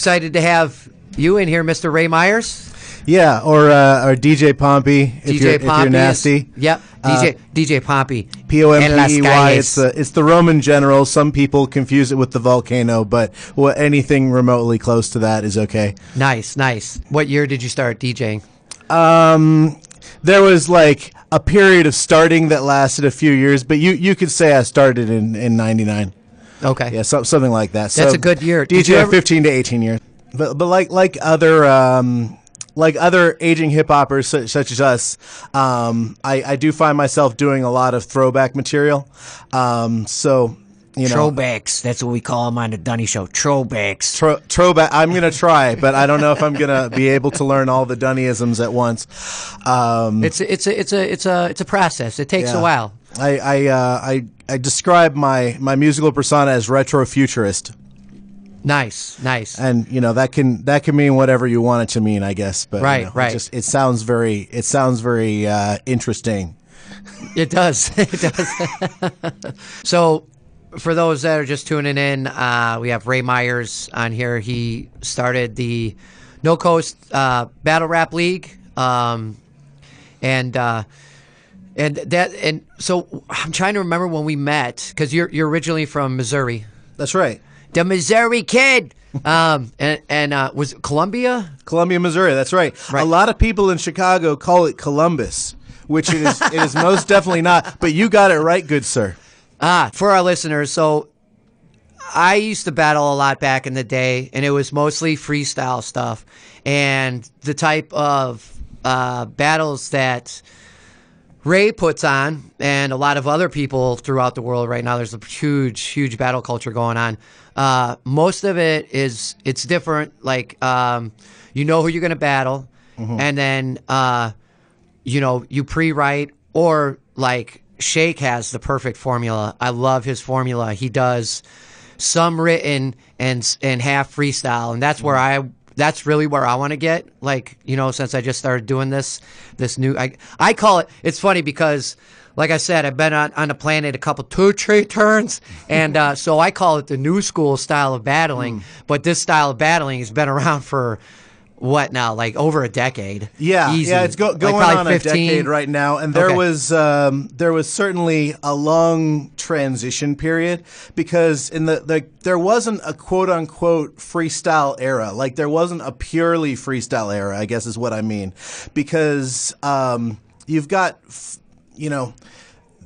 excited to have you in here, Mr. Ray Myers. Yeah, or DJ Pompey if you're nasty. Yep, DJ Pompey. Pompey. It's the Roman general. Some people confuse it with the volcano, but anything remotely close to that is okay. Nice. What year did you start DJing? There was like a period of starting that lasted a few years, but you could say I started in 99. Okay. Yeah, something like that. That's a good year. DJ 15 to 18 years. But like other aging hip hoppers such as us, I do find myself doing a lot of throwback material. So throwbacks. That's what we call them on the Dunny show. Throwbacks. Throwback. I'm gonna try, but I don't know if I'm gonna be able to learn all the Dunnyisms at once. It's a process. It takes a while. I describe my musical persona as retrofuturist. Nice. And that can mean whatever you want it to mean, I guess. But right. It sounds very interesting. It does. So, for those that are just tuning in, we have Ray Myers on here. He started the No Coast Battle Rap League, and so I'm trying to remember when we met, because you're originally from Missouri. That's right. The Missouri Kid. And was it Columbia? Columbia, Missouri. That's right. A lot of people in Chicago call it Columbus, which it is most definitely not. But you got it right, good sir. For our listeners, so I used to battle a lot back in the day, and it was mostly freestyle stuff. And the type of battles that Ray puts on, and a lot of other people throughout the world right now, there's a huge battle culture going on. Most of it's different. Like, you know who you're going to battle, and then, you pre-write, or like Shake has the perfect formula. I love his formula. He does some written and half freestyle, and that's really where I want to get. Like, since I just started doing this new, I call it. It's funny because, like I said, I've been on the planet a couple 2-3 turns, and so I call it the new school style of battling. But this style of battling has been around for what now? Like over a decade. Yeah, easy. Yeah, it's going on 15. A decade right now, and there was certainly a long transition period, because in there wasn't a quote unquote freestyle era. Like, there wasn't a purely freestyle era, I guess is what I mean, because you've got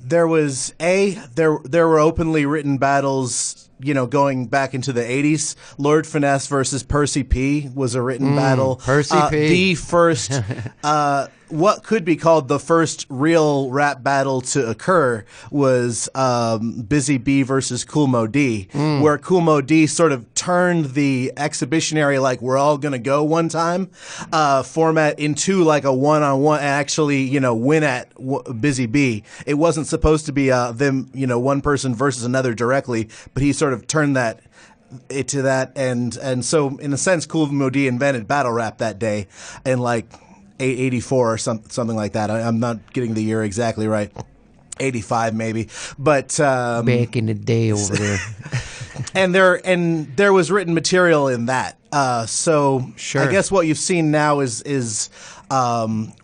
there were openly written battles. Going back into the 80s, Lord Finesse versus Percy P was a written battle. Percy P. The first, what could be called the first real rap battle to occur was Busy B versus Cool Mo D, where Cool Mo D sort of turned the exhibitionary, like, we're all going to go one time format into like a one-on-one, and actually, win at Busy B. It wasn't supposed to be them, one person versus another directly, but he sort of turned that into that, and so in a sense, Cool Mo D invented battle rap that day, and like 84 or something like that. I'm not getting the year exactly right. 85 maybe, but back in the day over there. and there was written material in that. So sure. I guess what you've seen now is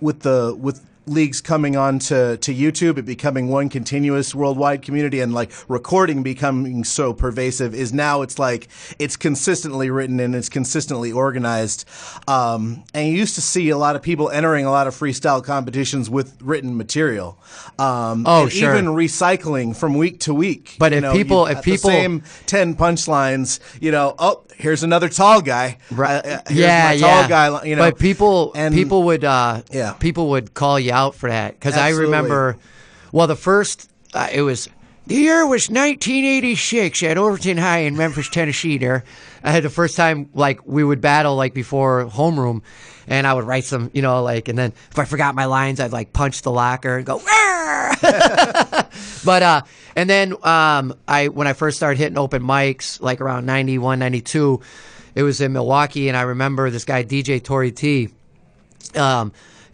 with leagues coming on to YouTube, it becoming one continuous worldwide community, and like recording becoming so pervasive, is now it's like it's consistently written and it's consistently organized. And you used to see a lot of people entering a lot of freestyle competitions with written material. Sure. Even recycling from week to week. But if people the same 10 punchlines, here's another tall guy. Right. Here's my tall guy. But people would call you out for that, because I remember, the first it was the year was 1986 at Overton High in Memphis, Tennessee. There, I had the first time like we would battle like before homeroom, and I would write some, and then if I forgot my lines, I'd like punch the locker and go. But and then when I first started hitting open mics, like around 91, 92, it was in Milwaukee, and I remember this guy DJ Tory T.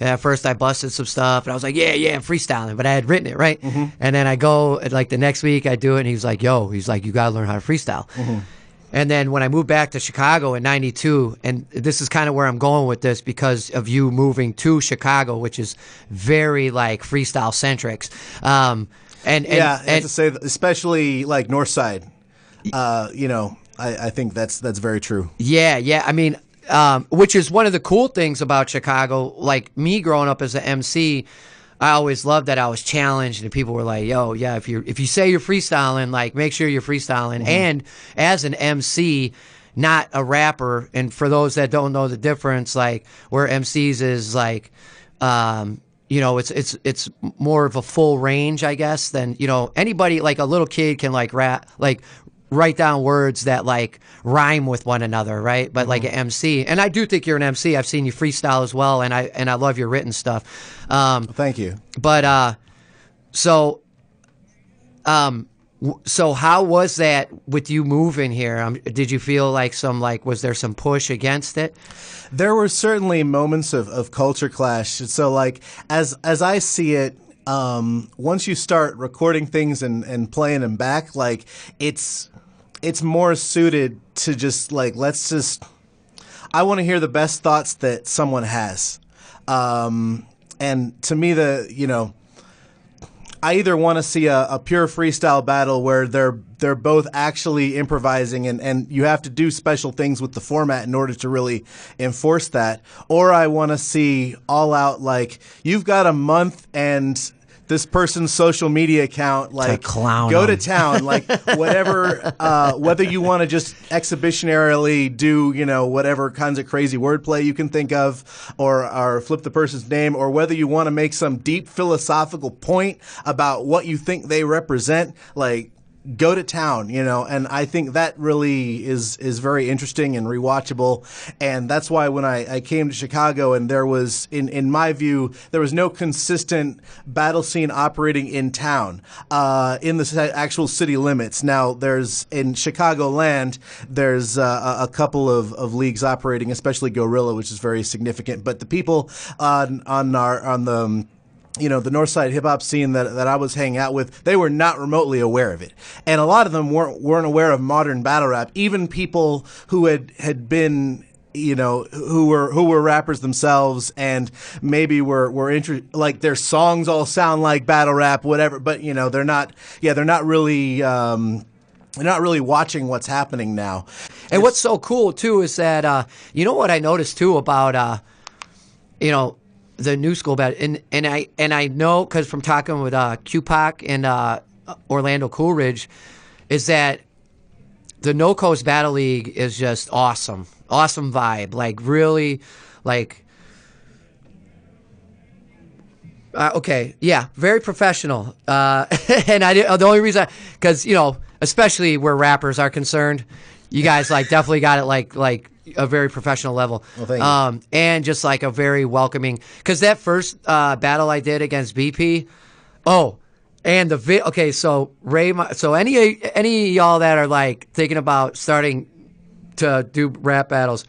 And at first I busted some stuff, and I was like, yeah, I'm freestyling, but I had written it, right? And then I go, like the next week I do it, and he's like, you gotta learn how to freestyle. And then when I moved back to Chicago in '92, and this is kind of where I'm going with this because of you moving to Chicago, which is very like freestyle centric. I have to say, especially like North Side, I think that's very true. Yeah. I mean, which is one of the cool things about Chicago. Like me growing up as an MC, I always loved that I was challenged, and people were like, "Yo, yeah, if you say you're freestyling, like make sure you're freestyling." And as an MC, not a rapper, and for those that don't know the difference, like where MCs is like, it's more of a full range, I guess, than anybody. Like a little kid can like rap, like write down words that like rhyme with one another, right? But like an MC, and I do think you're an MC. I've seen you freestyle as well, and I love your written stuff. Thank you. But so how was that with you moving here? Did you feel like was there some push against it? There were certainly moments of culture clash. So like as I see it, once you start recording things and playing them back, like it's more suited to just like, I want to hear the best thoughts that someone has. And to me, I either want to see a pure freestyle battle where they're both actually improvising and you have to do special things with the format in order to really enforce that, or I want to see all out, like you've got a month and this person's social media account, like go to town, like whatever, whether you want to just exhibitionarily do, whatever kinds of crazy wordplay you can think of, or flip the person's name, or whether you want to make some deep philosophical point about what you think they represent, like go to town, and I think that really is very interesting and rewatchable. And that's why when I came to Chicago and there was, in my view, there was no consistent battle scene operating in town, in the actual city limits. Now there's, in Chicagoland, there's a couple of leagues operating, especially Gorilla, which is very significant. But the people on the the North Side hip hop scene that I was hanging out with, they were not remotely aware of it, and a lot of them weren't aware of modern battle rap. Even people who had been, who were rappers themselves and maybe were like their songs all sound like battle rap, whatever. But they're not really. They're not really watching what's happening now. And what's so cool too is that what I noticed too about the new school battle, and I know because from talking with Q-Pac and Orlando Coolidge, is that the No Coast Battle League is just awesome vibe, like really, like very professional. And the only reason, because especially where rappers are concerned, you guys like definitely got it like a very professional level. Well, thank you. And just like a very welcoming, because that first battle I did against BP, and so Ray, so any of y'all that are like thinking about starting to do rap battles,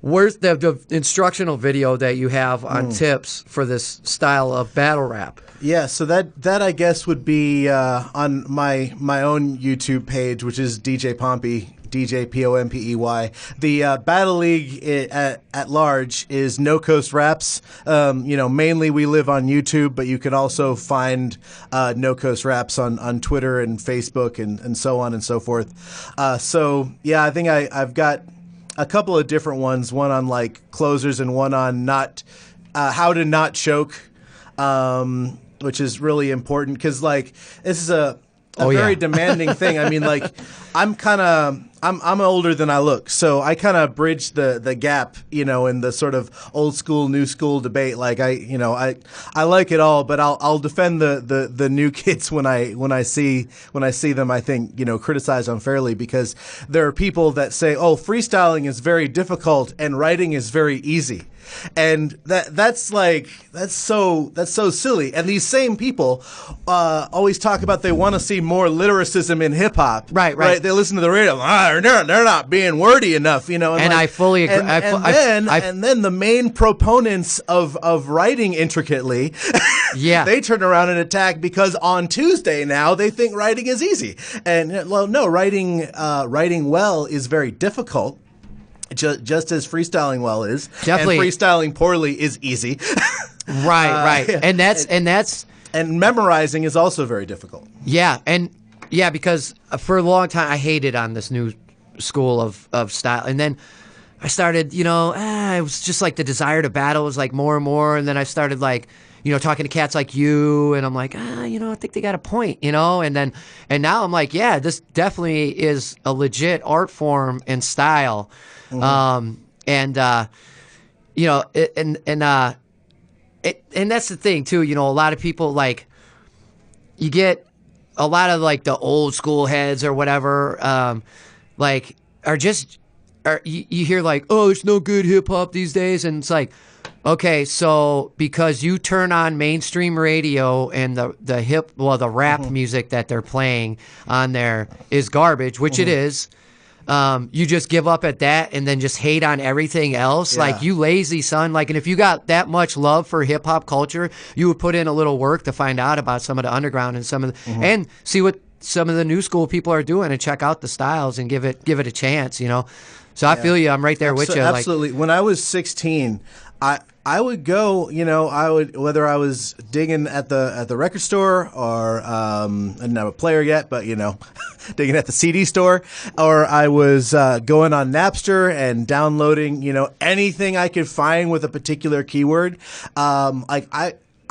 where's the instructional video that you have on tips for this style of battle rap? Yeah, so that I guess would be on my own YouTube page, which is DJ Pompey, DJ Pompey. The Battle League at large is No Coast Raps. Mainly we live on YouTube, but you can also find No Coast Raps on Twitter and Facebook and so on and so forth. So yeah, I think I've got a couple of different ones, one on like closers and one on how to not choke, which is really important because like this is a very demanding thing. I mean, like I'm older than I look, so I kind of bridge the gap, in the sort of old school, new school debate. Like I like it all, but I'll defend the new kids when I see them. I think criticize unfairly because there are people that say, oh, freestyling is very difficult and writing is very easy. And that's so silly. And these same people always talk about they want to see more lyricism in hip hop. Right. They listen to the radio. They're not being wordy enough, And I fully agree. And then the main proponents of writing intricately, they turn around and attack because on Tuesday now they think writing is easy. And well, no, writing well is very difficult. Just as freestyling well is, definitely, and freestyling poorly is easy. right, and memorizing is also very difficult. Because for a long time I hated on this new school of style, and then I started, it was just like the desire to battle was like more and more, and then I started like, talking to cats like you, and I'm like, I think they got a point, and now I'm like, yeah, this definitely is a legit art form and style. Mm-hmm. And that's the thing too. A lot of people like you get a lot of like the old school heads or whatever, you hear like, oh, there's no good hip hop these days, and it's like, okay, so because you turn on mainstream radio and the rap mm-hmm. music that they're playing on there is garbage, which mm-hmm. it is. You just give up at that and then just hate on everything else. Yeah. Like, you lazy son. Like, and if you got that much love for hip hop culture, you would put in a little work to find out about some of the underground and some of the, mm-hmm. and see what some of the new school people are doing and check out the styles and give it a chance, So I feel you. I'm right there with you. Absolutely. When I was 16, I would go, whether I was digging at the record store or I didn't have a player yet, but digging at the CD store, or I was going on Napster and downloading, anything I could find with a particular keyword.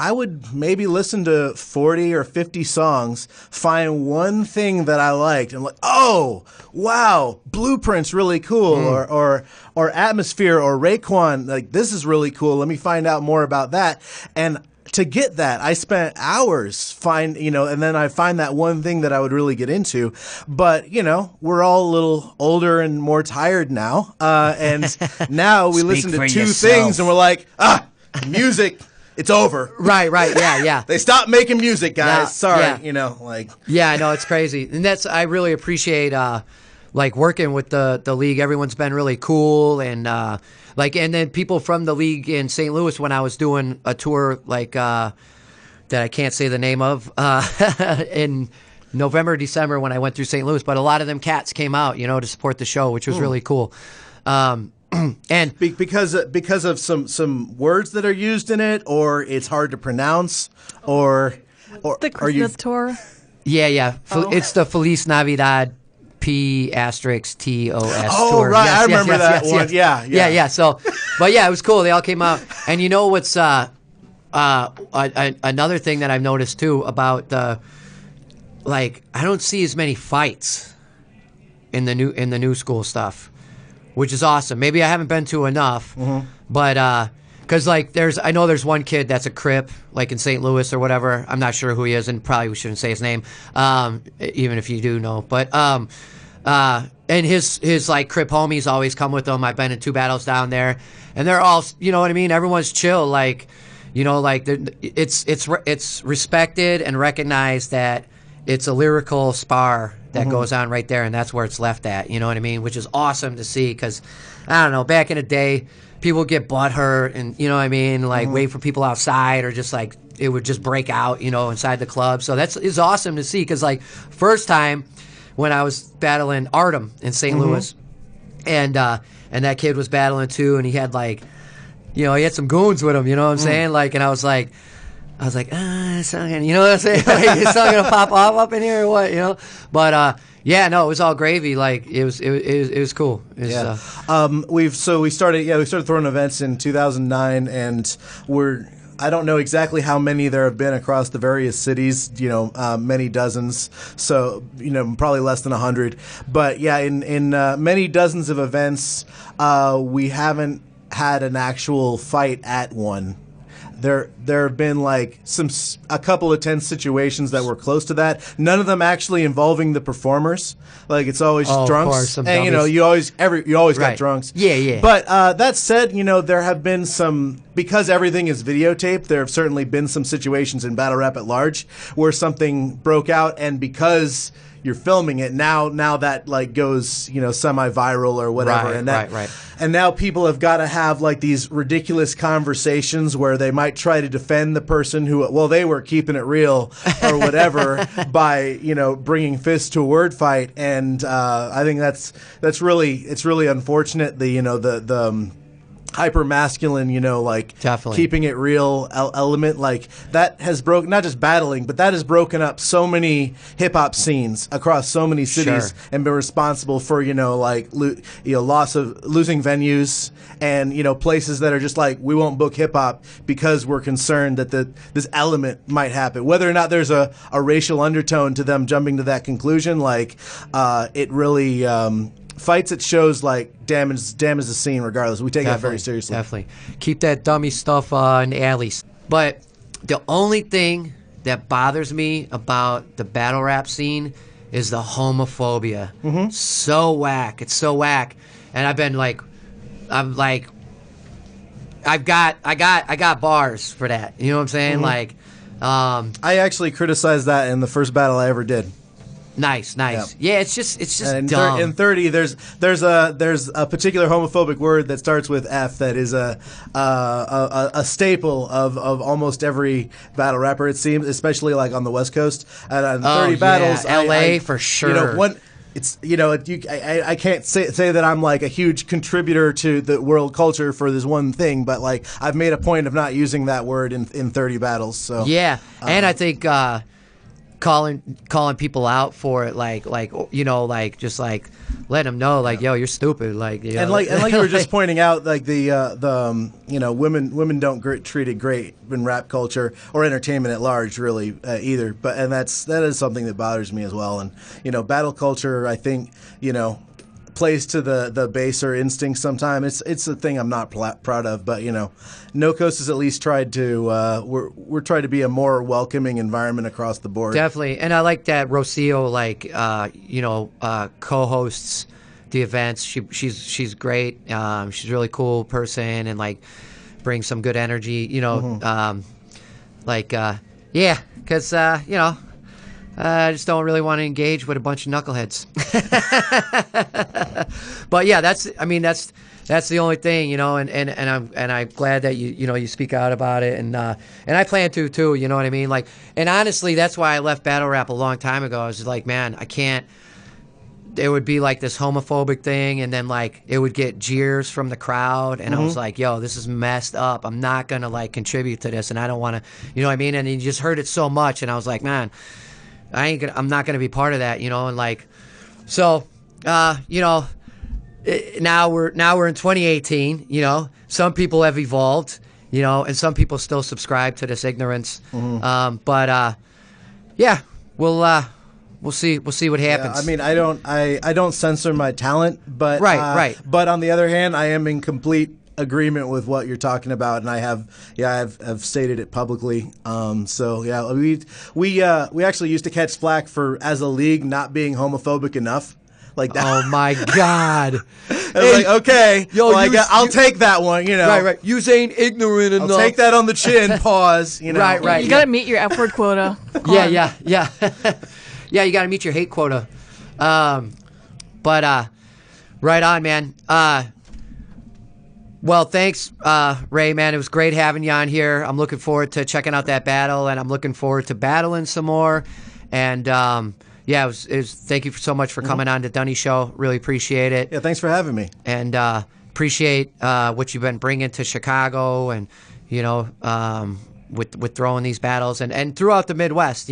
I would maybe listen to 40 or 50 songs, find one thing that I liked, and like, oh, wow, Blueprint's really cool, or Atmosphere, or Raekwon, like, this is really cool. Let me find out more about that. And to get that, I spent hours and then I find that one thing that I would really get into. But, we're all a little older and more tired now. And now we listen to two things and we're like, music. It's over. Right, yeah. They stopped making music, guys. Sorry, yeah. Yeah, I know, it's crazy. And I really appreciate, working with the league. Everyone's been really cool. And, and then people from the league in St. Louis, when I was doing a tour, that I can't say the name of, in November, December, when I went through St. Louis. But a lot of them cats came out, to support the show, which was really cool. And because of some words that are used in it, or it's hard to pronounce, or the Christmas tour. Yeah. Oh. It's the Feliz Navidad P*TOS oh, tour. Right, yes, I remember that one. Yes. Yeah. So, but yeah, it was cool. They all came out, and what's another thing that I've noticed too about I don't see as many fights in the new school stuff, which is awesome. Maybe I haven't been to enough, mm-hmm. but because I know there's one kid that's a Crip, like in St. Louis or whatever. I'm not sure who he is, and probably we shouldn't say his name, even if you do know. But and his Crip homies always come with him. I've been in 2 battles down there, and they're all, you know what I mean. Everyone's chill, it's respected and recognized that it's a lyrical spar that mm-hmm. goes on right there, and that's where it's left at, you know what I mean? Which is awesome to see, because, I don't know, back in the day, people get butthurt and, you know what I mean, mm-hmm. wait for people outside, or just, it would just break out, inside the club. So it's awesome to see, because, first time when I was battling Artem in St. Mm-hmm. Louis, and that kid was battling too, and he had, he had some goons with him, you know what I'm saying? And I was like, it's not gonna, you know what I'm saying? It's not gonna pop off up in here or what, But it was all gravy. It was cool. We started throwing events in 2009, and I don't know exactly how many there have been across the various cities, many dozens. So, probably less than 100. But yeah, in many dozens of events, we haven't had an actual fight at one. there have been like a couple of tense situations that were close to that. None of them actually involving the performers. Like it's always drunks, of course, and you always got drunks. Yeah. But that said, there have been some, because everything is videotaped. There have certainly been some situations in battle rap at large where something broke out, and because you're filming it now that like goes semi-viral or whatever, right. And now people have got to have like these ridiculous conversations where they might try to defend the person who they were keeping it real or whatever by bringing fists to a word fight, and I think it's really unfortunate. The hyper masculine, Definitely. keeping it real element, like that has broken, not just battling, but that has broken up so many hip hop scenes across so many cities, Sure. and been responsible for loss of losing venues and places that are just like, we won't book hip hop because we're concerned that this element might happen, whether or not there's a racial undertone to them jumping to that conclusion. Like it really fights at shows like damage the scene regardless. We take that very seriously. Definitely. Keep that dummy stuff in the alleys. But the only thing that bothers me about the battle rap scene is the homophobia. Mm-hmm. So whack. It's so whack. And I got bars for that. You know what I'm saying? Mm-hmm. I actually criticized that in the first battle I ever did. Nice. Yeah, it's just and dumb. in 30, there's a particular homophobic word that starts with F that is a staple of almost every battle rapper, it seems, especially like on the West Coast. And on 30 battles, LA for sure. I can't say that I'm like a huge contributor to the world culture for this one thing, but like I've made a point of not using that word in 30 battles. So yeah, and I think calling people out for it, like just like let them know, like, yo, you're stupid, like, and like you were just pointing out, like the women don't get treated great in rap culture or entertainment at large, really, either. But that is something that bothers me as well. And battle culture, I think, plays to the baser instincts sometimes. It's a thing I'm not proud of, but No Coast has at least tried to we're trying to be a more welcoming environment across the board. Definitely. And I like that Rocio co-hosts the events. She's great. She's a really cool person and like brings some good energy, Mm-hmm. because I just don't really want to engage with a bunch of knuckleheads. But yeah, that's the only thing, and I'm glad that you speak out about it, and I plan to too, you know what I mean? Like, and honestly, that's why I left battle rap a long time ago. I was like, man, I can't. It would be like this homophobic thing, and then like it would get jeers from the crowd, and I was like, yo, this is messed up. I'm not gonna like contribute to this, and I don't want to, you know what I mean? And you just heard it so much, and I was like, man, I'm not gonna be part of that, and like, so, now we're in 2018. Some people have evolved, and some people still subscribe to this ignorance. But yeah, we'll see what happens. Yeah, I mean, I don't censor my talent, but right. But on the other hand, I am in complete agreement with what you're talking about, and I've stated it publicly. So yeah, we actually used to catch flack for, as a league, not being homophobic enough. Like that. Oh my God! Like, okay, I'll take that one. Right. You ain't ignorant enough. I'll take that on the chin. Pause. Right. You got to meet your F-word quota. Yeah. Yeah, you got to meet your hate quota. But right on, man. Well, thanks, Ray, man. It was great having you on here. I'm looking forward to checking out that battle, and I'm looking forward to battling some more. And yeah, it was. Thank you so much for coming on the Dunny Show. Really appreciate it. Yeah, thanks for having me. And appreciate what you've been bringing to Chicago, and with throwing these battles and throughout the Midwest.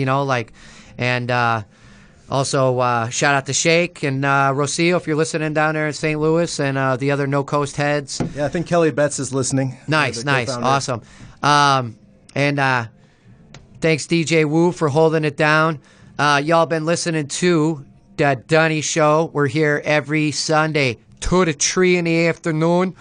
Also, shout out to Shake and Rocio if you're listening down there in St. Louis, and the other No Coast heads. Yeah, I think Kelly Betts is listening. Nice, awesome. And thanks DJ Wu for holding it down. Y'all been listening to the Dunny Show. We're here every Sunday, 2 to 3 in the afternoon.